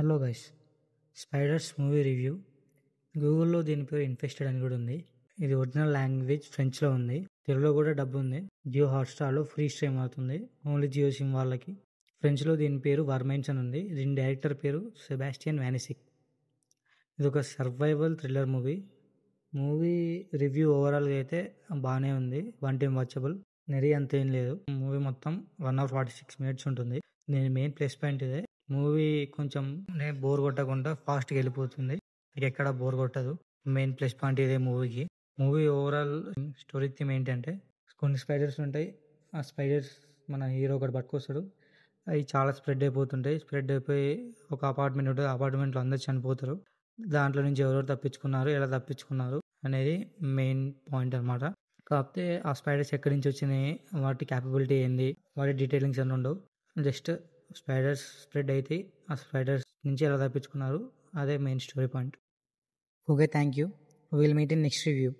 Hello guys, spiders movie review. గూగుల్లో దీని పేరు ఇన్ఫెస్టెడ్ అని కూడా ఉంది. ఇది ఒరిజినల్ లాంగ్వేజ్ ఫ్రెంచ్లో ఉంది. తెలుగులో కూడా డబ్ ఉంది. జియో హాట్స్టార్లో ఫ్రీ స్ట్రీమ్ అవుతుంది, ఓన్లీ జియో సిమ్ వాళ్ళకి. ఫ్రెంచ్లో దీని పేరు వర్మైన్స్ అని ఉంది. దీని డైరెక్టర్ పేరు సెబాస్టియన్ వానిసిక్. ఇది ఒక survival thriller movie. Movie review ఓవరాల్గా అయితే బాగానే ఉంది, వన్ టైం వాచబుల్. నెరీ అంతేం లేదు. మూవీ మొత్తం 1 hour 46 minutes ఉంటుంది. దీని మెయిన్ ప్లస్ పాయింట్ ఇదే. మూవీ కొంచెం బోర్ కొట్టకుండా ఫాస్ట్గా వెళ్ళిపోతుంది, మీకు ఎక్కడ బోర్ కొట్టదు. మెయిన్ ప్లస్ పాయింట్ ఇదే మూవీకి. మూవీ ఓవరాల్ స్టోరీ థీమ్ ఏంటంటే, కొన్ని స్పైడర్స్ ఉంటాయి. ఆ స్పైడర్స్ మన హీరో ఒకటి పట్టుకొస్తాడు. అవి చాలా స్ప్రెడ్ అయిపోతుంటాయి. స్ప్రెడ్ అయిపోయి ఒక అపార్ట్మెంట్ ఉంటుంది. అపార్ట్మెంట్లో అందరు చనిపోతారు. దాంట్లో నుంచి ఎవరెవరు తప్పించుకున్నారు, ఎలా తప్పించుకున్నారు అనేది మెయిన్ పాయింట్ అనమాట. కాకపోతే ఆ స్పైడర్స్ ఎక్కడి నుంచి వచ్చినాయి, వాటి క్యాపబిలిటీ ఏంది, వాటి డీటెయిలింగ్స్ అన్నీ ఉండవు. జస్ట్ స్పైడర్స్ స్ప్రెడ్ అయితే ఆ స్పైడర్స్ నుంచి ఎలా తప్పించుకున్నారు, అదే main story point. Okay, thank you. Will meet in next review.